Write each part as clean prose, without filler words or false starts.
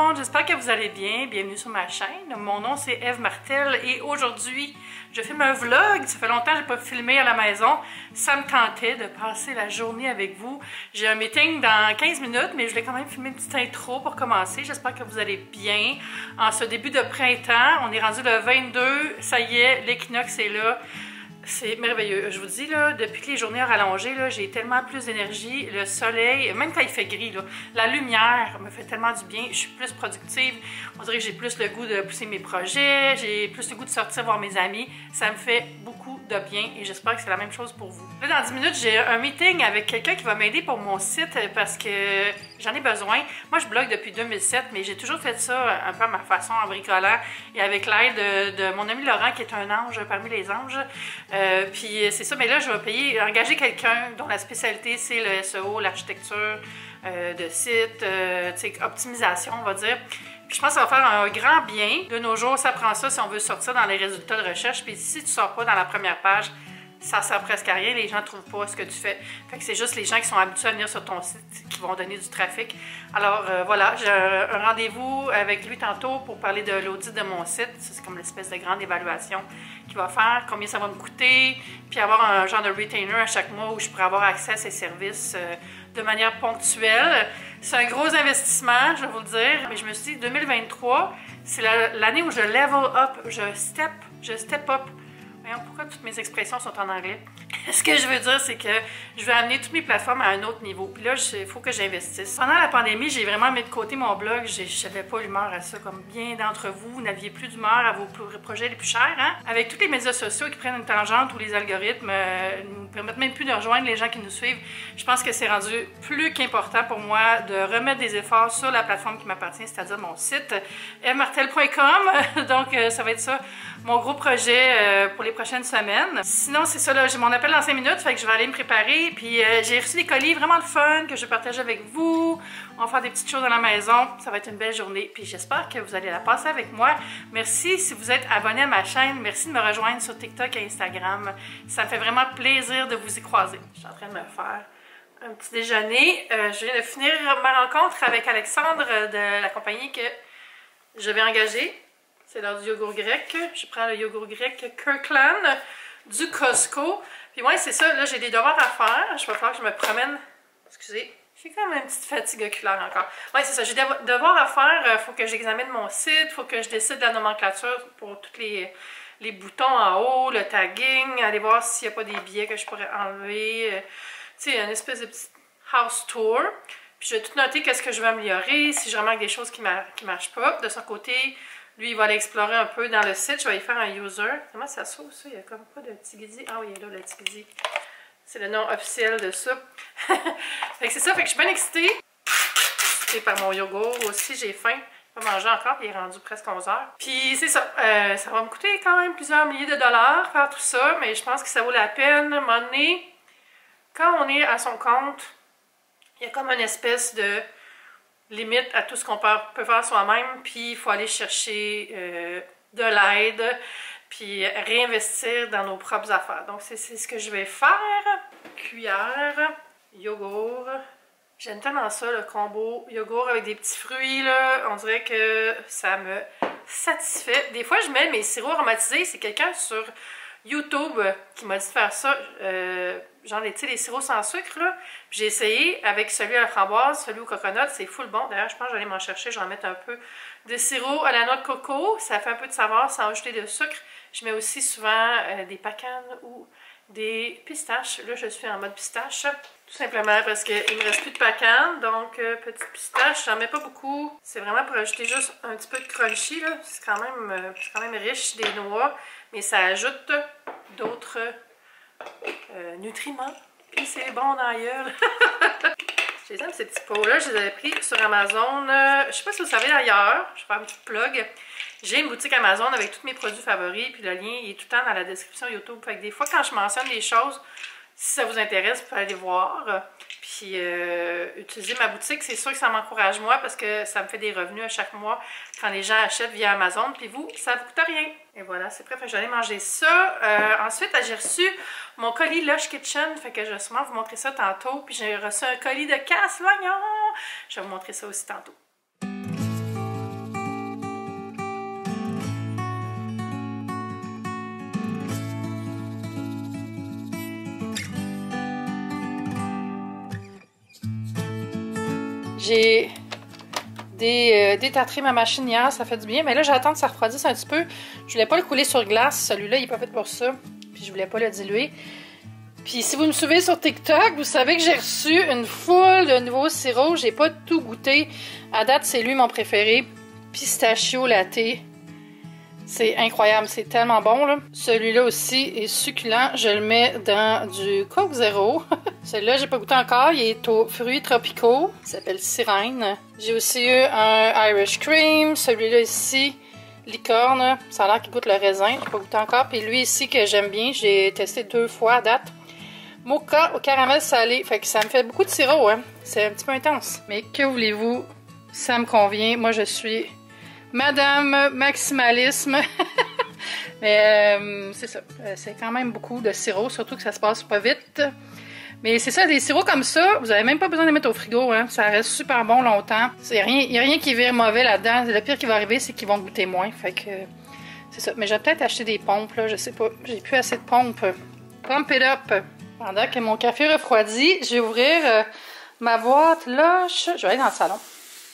monde, j'espère que vous allez bien. Bienvenue sur ma chaîne. Mon nom c'est Eve Martel et aujourd'hui je filme un vlog. Ça fait longtemps que je n'ai pas filmé à la maison. Ça me tentait de passer la journée avec vous. J'ai un meeting dans 15 minutes, mais je voulais quand même filmer une petite intro pour commencer. J'espère que vous allez bien. En ce début de printemps, on est rendu le 22. Ça y est, l'équinoxe est là. C'est merveilleux. Je vous dis, là, depuis que les journées ont rallongé, j'ai tellement plus d'énergie. Le soleil, même quand il fait gris, là, la lumière me fait tellement du bien. Je suis plus productive. On dirait que j'ai plus le goût de pousser mes projets. J'ai plus le goût de sortir voir mes amis. Ça me fait beaucoup de bien et j'espère que c'est la même chose pour vous. Là, dans 10 minutes, j'ai un meeting avec quelqu'un qui va m'aider pour mon site parce que j'en ai besoin. Moi, je blogue depuis 2007, mais j'ai toujours fait ça un peu à ma façon, en bricolant et avec l'aide de mon ami Laurent, qui est un ange parmi les anges. Puis c'est ça, mais là, je vais engager quelqu'un dont la spécialité, c'est le SEO, l'architecture de site, optimisation, on va dire. Puis je pense que ça va faire un grand bien. De nos jours, ça prend ça si on veut sortir dans les résultats de recherche. Puis si tu ne sors pas dans la première page, ça sert presque à rien, les gens ne trouvent pas ce que tu fais. Fait que c'est juste les gens qui sont habitués à venir sur ton site qui vont donner du trafic. Alors voilà, j'ai un rendez-vous avec lui tantôt pour parler de l'audit de mon site. C'est comme l'espèce de grande évaluation qu'il va faire, combien ça va me coûter, puis avoir un genre de retainer à chaque mois où je pourrais avoir accès à ses services de manière ponctuelle. C'est un gros investissement, je vais vous le dire, mais je me suis dit 2023, c'est l'année où je level up, je step up. Pourquoi toutes mes expressions sont en anglais? Ce que je veux dire, c'est que je veux amener toutes mes plateformes à un autre niveau. Puis là, il faut que j'investisse. Pendant la pandémie, j'ai vraiment mis de côté mon blog. Je n'avais pas l'humeur à ça. Comme bien d'entre vous, vous n'aviez plus d'humeur à vos projets les plus chers. Hein? Avec tous les médias sociaux qui prennent une tangente ou les algorithmes ne nous permettent même plus de rejoindre les gens qui nous suivent, je pense que c'est rendu plus qu'important pour moi de remettre des efforts sur la plateforme qui m'appartient, c'est-à-dire mon site, evmartel.com. Donc, ça va être ça, mon gros projet pour les prochaines semaines. Sinon, c'est ça, là, j'ai mon appel dans 5 minutes, fait que je vais aller me préparer. Puis j'ai reçu des colis vraiment le fun que je vais partager avec vous. On va faire des petites choses à la maison. Ça va être une belle journée. Puis j'espère que vous allez la passer avec moi. Merci si vous êtes abonné à ma chaîne. Merci de me rejoindre sur TikTok et Instagram. Ça me fait vraiment plaisir de vous y croiser. Je suis en train de me faire un petit déjeuner. Je viens de finir ma rencontre avec Alexandre de la compagnie que je vais engager. C'est l'heure du yogourt grec. Je prends le yogourt grec Kirkland du Costco. Puis moi, c'est ça, là, j'ai des devoirs à faire. Je vais falloir que je me promène. Excusez, j'ai quand même une petite fatigue oculaire encore. Oui, c'est ça, j'ai des devoirs à faire. Il faut que j'examine mon site. Il faut que je décide de la nomenclature pour tous les boutons en haut, le tagging. Aller voir s'il n'y a pas des billets que je pourrais enlever. Tu sais, une espèce de petit house tour. Puis je vais tout noter qu'est-ce que je veux améliorer, si je remarque des choses qui ne marchent pas. De son côté, lui, il va aller explorer un peu dans le site. Je vais y faire un user. Comment ça s'ouvre, ça? Il n'y a comme pas de Tigidi. Ah oui, il est là, le Tigidi. C'est le nom officiel de ça. Fait que c'est ça. Fait que je suis bien excitée. Excitée par mon yogourt aussi. J'ai faim. Je vais pas manger encore. Puis il est rendu presque 11 h. Puis c'est ça. Ça va me coûter quand même plusieurs milliers de dollars faire tout ça. Mais je pense que ça vaut la peine. À un moment donné, quand on est à son compte, il y a comme une espèce de limite à tout ce qu'on peut faire soi-même, puis il faut aller chercher de l'aide, puis réinvestir dans nos propres affaires. Donc c'est ce que je vais faire. Cuillère, yogourt. J'aime tellement ça, le combo yogourt avec des petits fruits, là. On dirait que ça me satisfait. Des fois, je mets mes sirops aromatisés. C'est quelqu'un sur YouTube qui m'a dit de faire ça. Genre les sirops sans sucre, là. J'ai essayé avec celui à la framboise, celui au coconut, c'est full bon. D'ailleurs, je pense que je vais aller m'en chercher, je vais en mettre un peu de sirop à la noix de coco. Ça fait un peu de saveur sans ajouter de sucre. Je mets aussi souvent des pecans ou des pistaches. Là, je suis en mode pistache. Tout simplement parce qu'il ne me reste plus de pecans. Donc, petite pistache, j'en mets pas beaucoup. C'est vraiment pour ajouter juste un petit peu de crunchy, là. C'est quand même riche des noix, mais ça ajoute d'autres nutriments. Puis c'est bon dans la gueule. Je les aime ces petits pots-là. Je les avais pris sur Amazon. Je sais pas si vous savez d'ailleurs, je vais faire une petite plug. J'ai une boutique Amazon avec tous mes produits favoris. Puis le lien il est tout le temps dans la description YouTube. Fait que des fois, quand je mentionne des choses, si ça vous intéresse, vous pouvez aller voir. Puis utiliser ma boutique, c'est sûr que ça m'encourage moi parce que ça me fait des revenus à chaque mois quand les gens achètent via Amazon. Puis vous, ça ne vous coûte rien. Et voilà, c'est prêt. Fait que j'allais manger ça. Ensuite, j'ai reçu mon colis Lush Kitchen. Fait que je vais sûrement vous montrer ça tantôt. Puis j'ai reçu un colis de casse-l'oignon. Je vais vous montrer ça aussi tantôt. J'ai détartré ma machine hier, ça fait du bien. Mais là, j'attends que ça refroidisse un petit peu. Je voulais pas le couler sur glace. Celui-là, il n'est pas fait pour ça. Puis je voulais pas le diluer. Puis si vous me suivez sur TikTok, vous savez que j'ai reçu une foule de nouveaux sirops. J'ai pas tout goûté. À date, c'est lui mon préféré. Pistachio latte. C'est incroyable, c'est tellement bon là. Celui-là aussi est succulent. Je le mets dans du Coke Zero. Celui-là, j'ai pas goûté encore. Il est aux fruits tropicaux. Il s'appelle Sirène. J'ai aussi eu un Irish Cream. Celui-là ici, licorne. Ça a l'air qu'il goûte le raisin. J'ai pas goûté encore. Puis lui ici que j'aime bien, j'ai testé 2 fois à date. Mocha au caramel salé. Fait que ça me fait beaucoup de sirop, hein. C'est un petit peu intense. Mais que voulez-vous? Ça me convient. Moi, je suis Madame Maximalisme. Mais c'est ça. C'est quand même beaucoup de sirop, surtout que ça se passe pas vite. Mais c'est ça, des sirops comme ça, vous n'avez même pas besoin de les mettre au frigo, hein. Ça reste super bon longtemps. Il n'y a rien qui vire mauvais là-dedans. Le pire qui va arriver, c'est qu'ils vont goûter moins. Fait que c'est ça. Mais je vais peut-être acheter des pompes, là. Je sais pas. J'ai plus assez de pompes. Pump it up. Pendant que mon café refroidit, je vais ouvrir ma boîte Lush. Je vais aller dans le salon.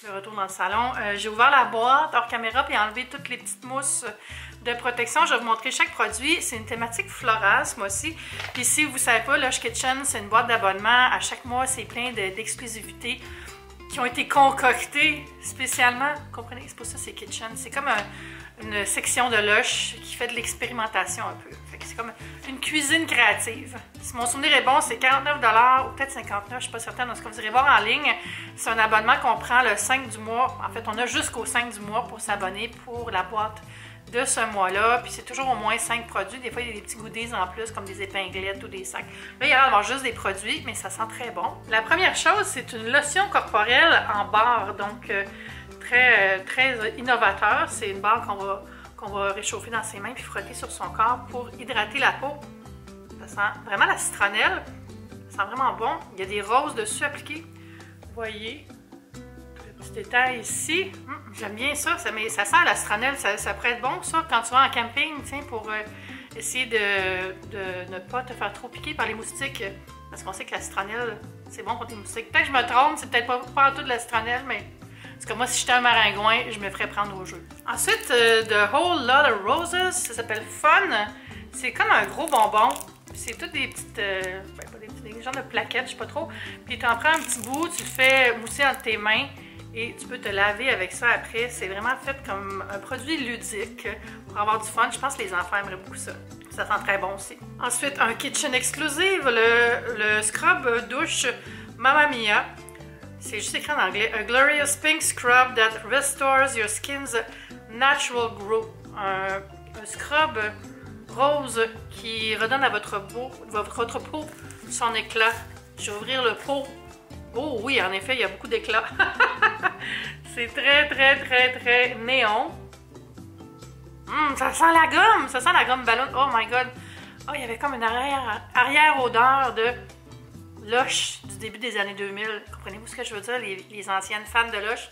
Le retour dans le salon. J'ai ouvert la boîte hors caméra puis enlevé toutes les petites mousses de protection. Je vais vous montrer chaque produit. C'est une thématique florale ce mois-ci. Puis si vous ne savez pas, Lush Kitchen, c'est une boîte d'abonnement. À chaque mois, c'est plein d'exclusivités qui ont été concoctées spécialement. Vous comprenez? C'est pour ça que c'est Kitchen. C'est comme une section de Lush qui fait de l'expérimentation un peu. C'est comme une cuisine créative. Si mon souvenir est bon, c'est 49 $ ou peut-être 59 $, je ne suis pas certaine. Donc, ce que vous irez voir en ligne, c'est un abonnement qu'on prend le 5 du mois. En fait, on a jusqu'au 5 du mois pour s'abonner pour la boîte de ce mois-là. Puis c'est toujours au moins 5 produits. Des fois, il y a des petits goodies en plus, comme des épinglettes ou des sacs. Là, il y a d'avoir juste des produits, mais ça sent très bon. La première chose, c'est une lotion corporelle en barre. Donc, très innovateur. C'est une barre qu'on va réchauffer dans ses mains puis frotter sur son corps pour hydrater la peau. Ça sent vraiment la citronnelle. Ça sent vraiment bon. Il y a des roses dessus appliquées. Vous voyez, le petit détail ici. J'aime bien ça, mais ça sent la citronnelle. Ça pourrait être bon ça quand tu vas en camping, tiens, pour essayer de ne pas te faire trop piquer par les moustiques. Parce qu'on sait que la citronnelle, c'est bon contre les moustiques. Peut-être que je me trompe, c'est peut-être pas tout de la citronnelle, mais... Parce que moi, si j'étais un maringouin, je me ferais prendre au jeu. Ensuite, The Whole Lot of Roses, ça s'appelle Fun. C'est comme un gros bonbon. C'est toutes des petites, des genres de plaquettes, je sais pas trop. Puis tu en prends un petit bout, tu le fais mousser entre tes mains et tu peux te laver avec ça après. C'est vraiment fait comme un produit ludique pour avoir du fun. Je pense que les enfants aimeraient beaucoup ça. Ça sent très bon aussi. Ensuite, un kitchen exclusive, le scrub douche Mamma Mia. C'est juste écrit en anglais. A glorious pink scrub that restores your skin's natural glow. Un scrub rose qui redonne à votre peau son éclat. Je vais ouvrir le pot. Oh oui, en effet, il y a beaucoup d'éclat. C'est très néon. Ça sent la gomme. Ça sent la gomme ballon. Oh my god. Oh, il y avait comme une arrière-odeur de Lush du début des années 2000. Comprenez-vous ce que je veux dire? Les anciennes fans de Lush.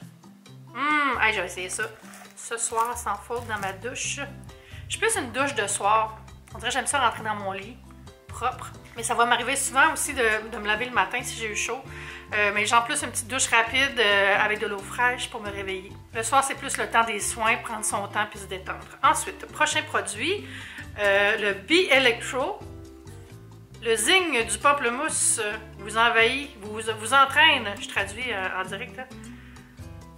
Hey, je vais essayer ça. Ce soir, sans faute, dans ma douche. Je suis plus une douche de soir. On dirait que j'aime ça rentrer dans mon lit, propre. Mais ça va m'arriver souvent aussi de me laver le matin si j'ai eu chaud. Mais j'ai en plus une petite douche rapide avec de l'eau fraîche pour me réveiller. Le soir, c'est plus le temps des soins, prendre son temps puis se détendre. Ensuite, prochain produit, le Be Electro. Le zing du pamplemousse vous envahit, vous entraîne, je traduis en direct, là,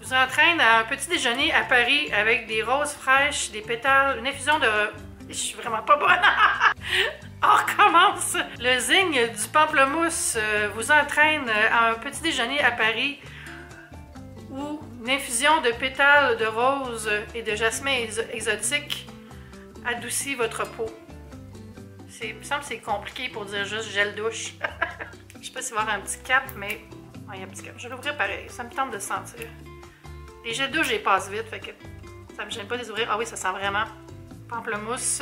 vous entraîne à un petit déjeuner à Paris avec des roses fraîches, des pétales, une infusion de... Je suis vraiment pas bonne! On recommence! Le zing du pamplemousse vous entraîne à un petit déjeuner à Paris où une infusion de pétales de rose et de jasmin exotique adoucit votre peau. Il me semble que c'est compliqué pour dire juste gel douche. Je sais pas s'il va y avoir un petit cap, mais il y a un petit cap. Je vais l'ouvrir pareil, ça me tente de sentir. Les gels douche, je les passe vite, fait que ça me gêne pas de les ouvrir. Ah oui, ça sent vraiment pamplemousse,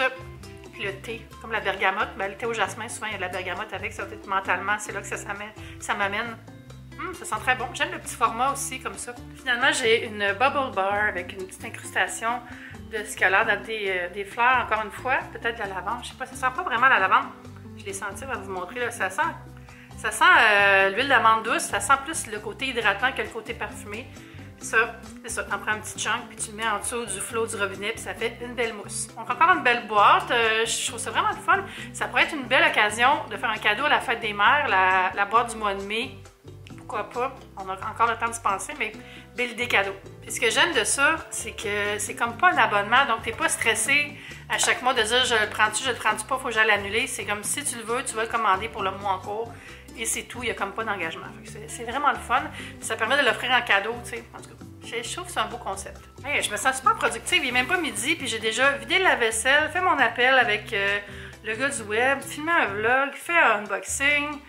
puis le thé, comme la bergamote. Ben, le thé au jasmin, souvent il y a de la bergamote avec, ça peut-être mentalement, c'est là que ça m'amène. Ça sent très bon. J'aime le petit format aussi, comme ça. Finalement, j'ai une bubble bar avec une petite incrustation de ce qui a l'air d'être des fleurs, encore une fois. Peut-être de la lavande. Je sais pas, ça sent pas vraiment la lavande. Je l'ai senti, on va vous montrer. Là, ça sent Ça sent l'huile d'amande douce, ça sent plus le côté hydratant que le côté parfumé. Ça, c'est ça, t'en prends un petit chunk puis tu le mets en dessous du flot du robinet puis ça fait une belle mousse. Donc encore une belle boîte, je trouve ça vraiment le fun. Ça pourrait être une belle occasion de faire un cadeau à la fête des mères, la boîte du mois de mai. Pourquoi pas? On a encore le temps de se penser, mais belle idée cadeau. Puis ce que j'aime de ça, c'est que c'est comme pas un abonnement, donc t'es pas stressé à chaque mois de dire je le prends-tu, je le prends-tu pas, faut que j'aille l'annuler. C'est comme si tu le veux, tu vas le commander pour le mois en cours. Et c'est tout, il n'y a comme pas d'engagement. C'est vraiment le fun. Ça permet de l'offrir en cadeau, tu sais. En tout cas, je trouve que c'est un beau concept. Hey, je me sens super productive, il n'est même pas midi, puis j'ai déjà vidé la vaisselle, fait mon appel avec le gars du web, filmé un vlog, fait un unboxing.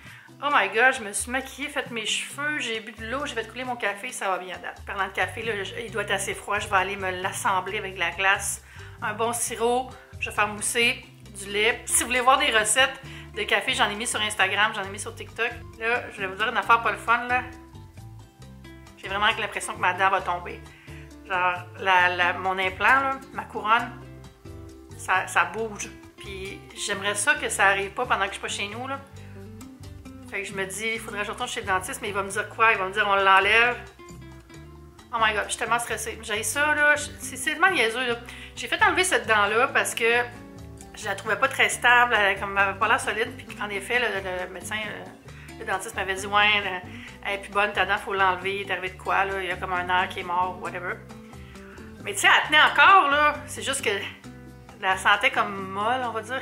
Oh my god, je me suis maquillée, fait mes cheveux, j'ai bu de l'eau, j'ai fait couler mon café, ça va bien date. Parlant de café, là, il doit être assez froid, je vais aller me l'assembler avec de la glace, un bon sirop, je vais faire mousser du lait. Si vous voulez voir des recettes de café, j'en ai mis sur Instagram, j'en ai mis sur TikTok. Là, je vais vous dire une affaire pas le fun, là. J'ai vraiment l'impression que ma dent va tomber. Genre, mon implant, là, ma couronne, ça bouge. Puis j'aimerais ça que ça arrive pas pendant que je suis pas chez nous, là. Fait que je me dis, il faudrait que je retourne chez le dentiste, mais il va me dire quoi? Il va me dire, on l'enlève. Oh my god, je suis tellement stressée. J'ai ça, là, c'est tellement niaiseux, là. J'ai fait enlever cette dent-là parce que je la trouvais pas très stable, comme elle m'avait pas l'air solide. Puis en effet, le médecin, le dentiste m'avait dit, ouais, elle est plus bonne, ta dent, faut l'enlever. Il est arrivé de quoi, là? Il y a comme un air qui est mort, whatever. Mais tu sais, elle tenait encore, là. C'est juste que je la sentais comme molle, on va dire.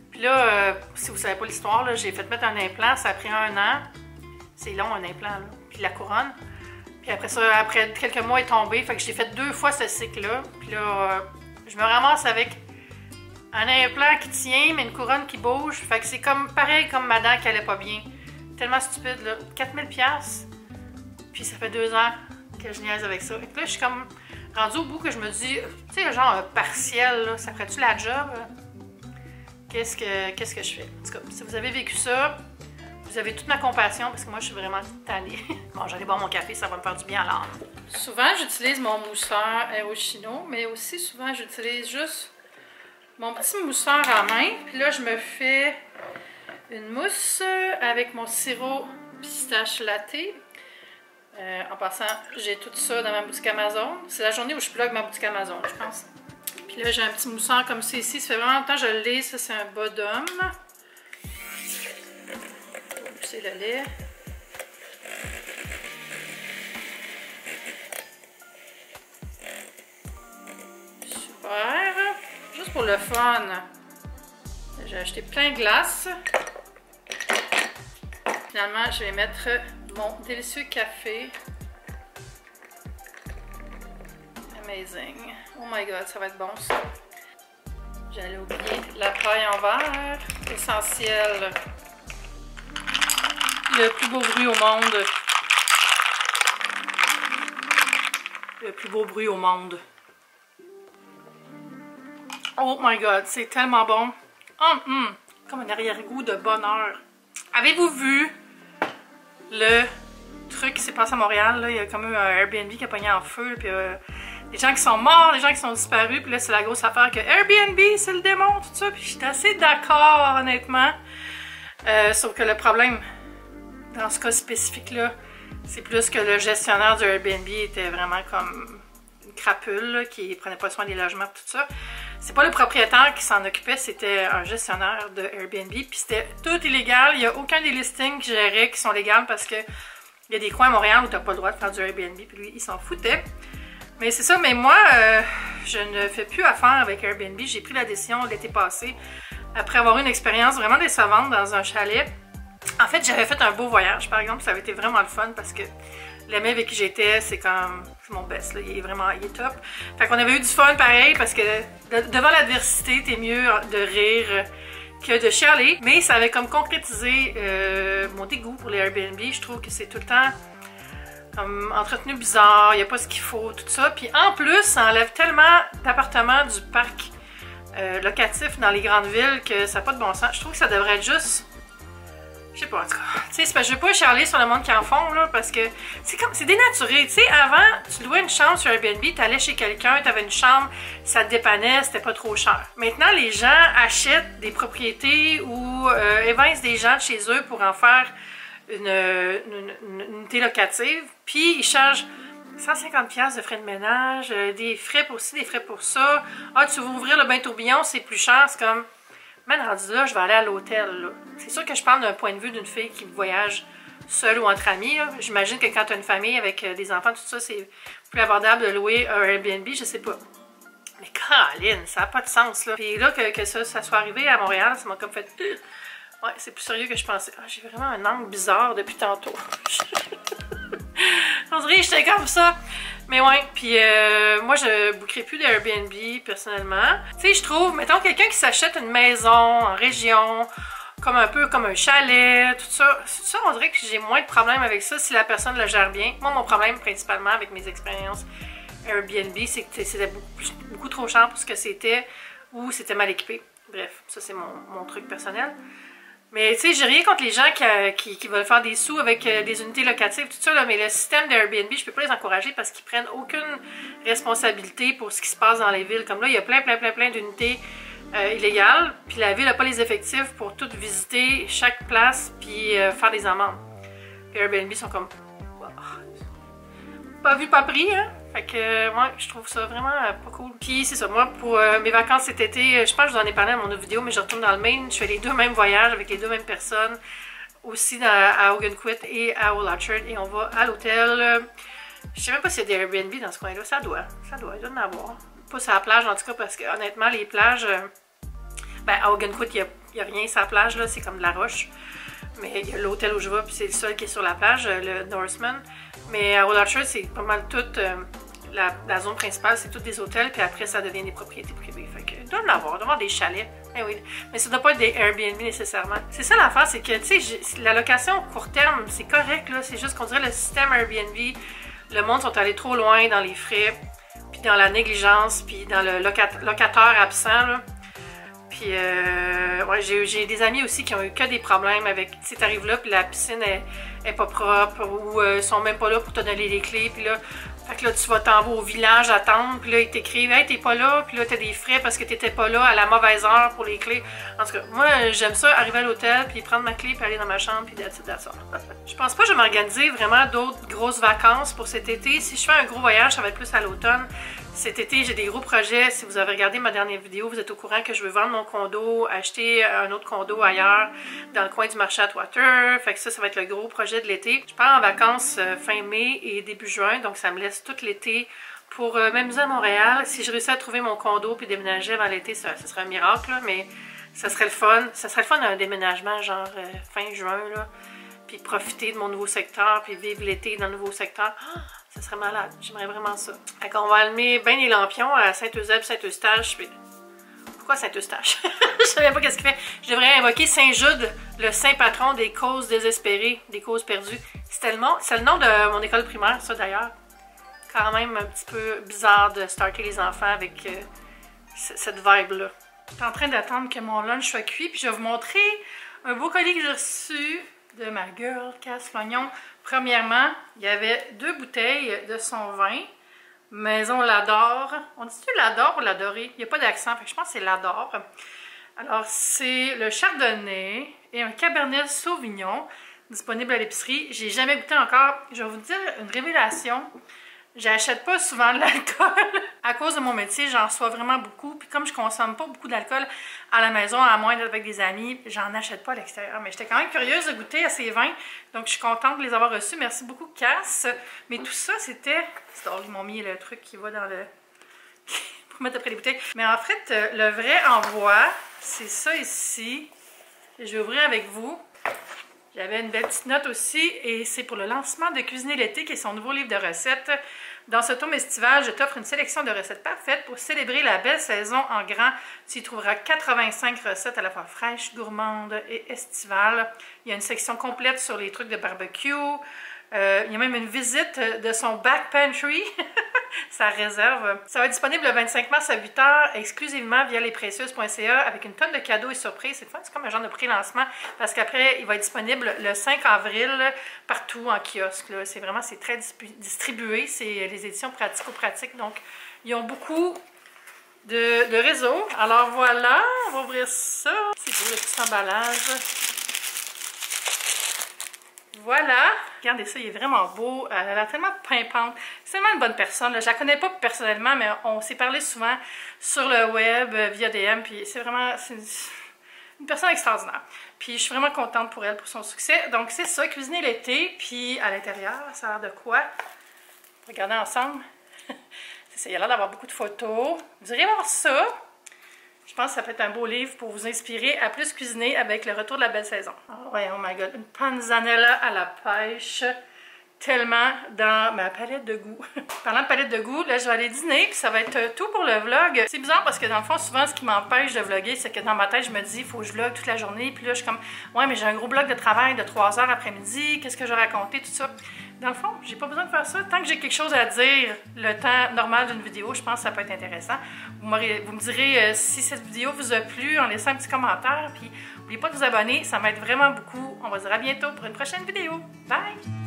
Puis là, si vous savez pas l'histoire, j'ai fait mettre un implant, ça a pris 1 an. C'est long, un implant, là. Puis la couronne. Puis après ça, après quelques mois, elle est tombée. Fait que j'ai fait 2 fois ce cycle-là. Puis là, je me ramasse avec un implant qui tient, mais une couronne qui bouge. Fait que c'est comme pareil comme ma dent qui allait pas bien. Tellement stupide, là. 4000$. Puis ça fait 2 ans que je niaise avec ça. Et là, je suis comme rendue au bout que je me dis, tu sais, genre un partiel, là, ça ferait-tu la job? Qu'est-ce que je fais? En tout cas, si vous avez vécu ça, vous avez toute ma compassion parce que moi, je suis vraiment tannée. Bon, j'allais boire mon café, ça va me faire du bien à l'âme. Souvent, j'utilise mon mousseur Aerochino, mais aussi souvent, j'utilise juste mon petit mousseur à main. Puis là, je me fais une mousse avec mon sirop pistache latte. En passant, j'ai tout ça dans ma boutique Amazon. C'est la journée où je plug ma boutique Amazon, je pense. Puis là, j'ai un petit mousseur comme ça ici. Ça fait vraiment longtemps que je l'ai. Ça, c'est un Bodum. C'est le lait. Super. Juste pour le fun. J'ai acheté plein de glace. Finalement, je vais mettre mon délicieux café. Amazing. Oh my god, ça va être bon ça. J'allais oublier la paille en verre. Essentiel. Le plus beau bruit au monde. Le plus beau bruit au monde. Oh my god, c'est tellement bon. Comme un arrière-goût de bonheur. Avez-vous vu le truc qui s'est passé à Montréal? Là? Il y a comme eu un Airbnb qui a pogné en feu. Puis des gens qui sont morts, des gens qui sont disparus. Puis là, c'est la grosse affaire que Airbnb, c'est le démon, tout ça. Puis j'étais assez d'accord, honnêtement. Sauf que le problème, dans ce cas spécifique-là, c'est plus que le gestionnaire du Airbnb était vraiment comme une crapule, là, qui prenait pas soin des logements, tout ça. C'est pas le propriétaire qui s'en occupait, c'était un gestionnaire de Airbnb. Puis c'était tout illégal. Il n'y a aucun des listings qui gérait qui sont légaux parce que il y a des coins à Montréal où tu n'as pas le droit de faire du Airbnb. Puis lui, il s'en foutait. Mais c'est ça, mais moi, je ne fais plus affaire avec Airbnb. J'ai pris la décision l'été passé, après avoir eu une expérience vraiment décevante dans un chalet. En fait, j'avais fait un beau voyage, par exemple. Ça avait été vraiment le fun parce que l'ami avec qui j'étais, c'est comme mon best, là. Il est top. Fait qu'on avait eu du fun pareil parce que devant l'adversité, t'es mieux de rire que de chialer. Mais ça avait comme concrétisé mon dégoût pour les Airbnb. Je trouve que c'est tout le temps comme entretenu bizarre, il n'y a pas ce qu'il faut, tout ça. Puis en plus, ça enlève tellement d'appartements du parc locatif dans les grandes villes que ça n'a pas de bon sens. Je trouve que ça devrait être juste Je sais pas, en tout cas. Tu sais, c'est parce que je veux pas charler sur le monde qui en font, là, parce que c'est dénaturé. Tu sais, avant, tu louais une chambre sur Airbnb, t'allais chez quelqu'un, t'avais une chambre, ça te dépannait, c'était pas trop cher. Maintenant, les gens achètent des propriétés ou évincent des gens de chez eux pour en faire une unité locative, puis ils chargent 150$ de frais de ménage, des frais pour ci, des frais pour ça. Ah, tu veux ouvrir le bain tourbillon, c'est plus cher, c'est comme... Man, rendu là, je vais aller à l'hôtel. C'est sûr que je parle d'un point de vue d'une fille qui voyage seule ou entre amis. J'imagine que quand tu as une famille avec des enfants, tout ça, c'est plus abordable de louer un Airbnb, je sais pas. Mais Caroline, ça n'a pas de sens, là. Puis là, que ça soit arrivé à Montréal, ça m'a comme fait... Ouais, c'est plus sérieux que je pensais. Ah, j'ai vraiment un angle bizarre depuis tantôt. On dirait que j'étais comme ça. Mais ouais, puis moi je bookerai plus d'Airbnb personnellement. Tu sais, je trouve, mettons quelqu'un qui s'achète une maison en région, comme un peu comme un chalet, tout ça, on dirait que j'ai moins de problèmes avec ça si la personne le gère bien. Moi, mon problème principalement avec mes expériences Airbnb, c'est que c'était beaucoup trop cher pour ce que c'était ou c'était mal équipé. Bref, ça c'est mon truc personnel. Mais tu sais, j'ai rien contre les gens qui veulent faire des sous avec des unités locatives, tout ça, là, mais le système d'Airbnb, je peux pas les encourager parce qu'ils prennent aucune responsabilité pour ce qui se passe dans les villes. Comme là, il y a plein d'unités illégales, puis la ville n'a pas les effectifs pour tout visiter chaque place, puis faire des amendes. Puis Airbnb sont comme... Pas vu, pas pris, hein? Fait que, moi, je trouve ça vraiment pas cool. Puis c'est ça, moi, pour mes vacances cet été, je pense que je vous en ai parlé dans mon autre vidéo, mais je retourne dans le Maine, je fais les deux mêmes voyages avec les deux mêmes personnes, aussi à Ogunquit et à Old Orchard, et on va à l'hôtel. Je sais même pas s'il y a des Airbnb dans ce coin-là, ça doit, il doit en avoir. Pas sur la plage, en tout cas, parce que honnêtement, les plages, ben à Ogunquit, il n'y a rien sur la plage, là, c'est comme de la roche. Mais il y a l'hôtel où je vais, puis c'est le seul qui est sur la plage, le Norseman. Mais à Old Orchard, c'est pas mal toute la zone principale, c'est tous des hôtels, puis après, ça devient des propriétés privées. Fait que, il doit en avoir des chalets. Eh oui. Mais ça doit pas être des Airbnb nécessairement. C'est ça l'affaire, c'est que, tu sais, la location court terme, c'est correct, là. C'est juste qu'on dirait le système Airbnb, le monde sont allés trop loin dans les frais, puis dans la négligence, puis dans le locateur absent, là. Puis, ouais, j'ai des amis aussi qui ont eu que des problèmes avec, tu sais, t'arrives là, puis la piscine est pas propre, ou ils sont même pas là pour te donner les clés, puis là, fait que là, tu vas t'en vas au village attendre, puis là, ils t'écrivent « Hey, t'es pas là », puis là, t'as des frais parce que t'étais pas là à la mauvaise heure pour les clés. En tout cas, moi, j'aime ça, arriver à l'hôtel, puis prendre ma clé, puis aller dans ma chambre, puis that's it. Je pense pas que je vais m'organiser vraiment d'autres grosses vacances pour cet été. Si je fais un gros voyage, ça va être plus à l'automne. Cet été, j'ai des gros projets. Si vous avez regardé ma dernière vidéo, vous êtes au courant que je veux vendre mon condo, acheter un autre condo ailleurs, dans le coin du marché Atwater. Fait que ça va être le gros projet de l'été. Je pars en vacances fin mai et début juin, donc ça me laisse tout l'été pour m'amuser à Montréal. Si je réussis à trouver mon condo puis déménager avant l'été, ce serait un miracle, là, mais ça serait le fun. Ça serait le fun d'un déménagement genre fin juin, là, puis profiter de mon nouveau secteur, puis vivre l'été dans le nouveau secteur. Oh, ça serait malade. J'aimerais vraiment ça. Fait qu'on va allumer bien les lampions à Saint-Eusèbe, Saint-Eustache. Puis... Pourquoi Saint-Eustache? Je savais pas qu'est-ce qu'il fait. Je devrais invoquer Saint-Jude, le saint patron des causes désespérées, des causes perdues. C'est le nom de mon école primaire, ça d'ailleurs. Quand même un petit peu bizarre de starter les enfants avec cette vibe-là. Je suis en train d'attendre que mon lunch soit cuit, puis je vais vous montrer un beau colis que j'ai reçu de ma girl Cass Flognon. Premièrement, il y avait 2 bouteilles de son vin. Maison Lador. On dit-tu Lador ou Ladoré? Il n'y a pas d'accent, fait que je pense que c'est Lador. Alors, c'est le Chardonnay et un Cabernet Sauvignon disponible à l'épicerie. J'ai jamais goûté encore. Je vais vous dire une révélation. J'achète pas souvent de l'alcool. À cause de mon métier, j'en reçois vraiment beaucoup. Puis comme je consomme pas beaucoup d'alcool à la maison, à moins d'être avec des amis, j'en achète pas à l'extérieur. Mais j'étais quand même curieuse de goûter à ces vins. Donc je suis contente de les avoir reçus. Merci beaucoup, Cass. Mais tout ça, c'était... Ils m'ont mis le truc qui va dans le... pour mettre après les bouteilles. Mais en fait, le vrai envoi, c'est ça ici. Je vais ouvrir avec vous. J'avais une belle petite note aussi, et c'est pour le lancement de Cuisiner l'été, qui est son nouveau livre de recettes. Dans ce tome estival, je t'offre une sélection de recettes parfaites pour célébrer la belle saison en grand. Tu y trouveras 85 recettes à la fois fraîches, gourmandes et estivales. Il y a une section complète sur les trucs de barbecue. Il y a même une visite de son back pantry. Ça réserve. Ça va être disponible le 25 mars à 8h, exclusivement via lesprécieuses.ca, avec une tonne de cadeaux et surprises. C'est comme un genre de pré-lancement, parce qu'après, il va être disponible le 5 avril partout en kiosque. C'est très distribué. C'est les éditions pratico-pratiques. Donc, ils ont beaucoup de réseaux. Alors voilà, on va ouvrir ça. C'est beau, le petit emballage. Voilà. Regardez ça, il est vraiment beau. Elle a l'air tellement pimpante. C'est tellement une bonne personne. Là. Je la connais pas personnellement, mais on s'est parlé souvent sur le web, via DM. Puis c'est vraiment une personne extraordinaire. Puis je suis vraiment contente pour elle, pour son succès. Donc c'est ça, cuisiner l'été. Puis à l'intérieur, ça a l'air de quoi? Regardez ensemble. Il y a l'air d'avoir beaucoup de photos. Vous irez voir ça. Je pense que ça peut être un beau livre pour vous inspirer à plus cuisiner avec le retour de la belle saison. Oh, ouais, oh my god, une panzanella à la pêche. Tellement dans ma palette de goût. Parlant de palette de goût, là, je vais aller dîner, puis ça va être tout pour le vlog. C'est bizarre parce que dans le fond, souvent, ce qui m'empêche de vlogger, c'est que dans ma tête, je me dis, il faut que je vlog toute la journée. Puis là, je suis comme, ouais, mais j'ai un gros vlog de travail de 3 heures après-midi. Qu'est-ce que je vais raconter, tout ça. Dans le fond, j'ai pas besoin de faire ça. Tant que j'ai quelque chose à dire, le temps normal d'une vidéo, je pense que ça peut être intéressant. Vous me direz si cette vidéo vous a plu en laissant un petit commentaire. Puis n'oubliez pas de vous abonner, ça m'aide vraiment beaucoup. On va se dire à bientôt pour une prochaine vidéo. Bye!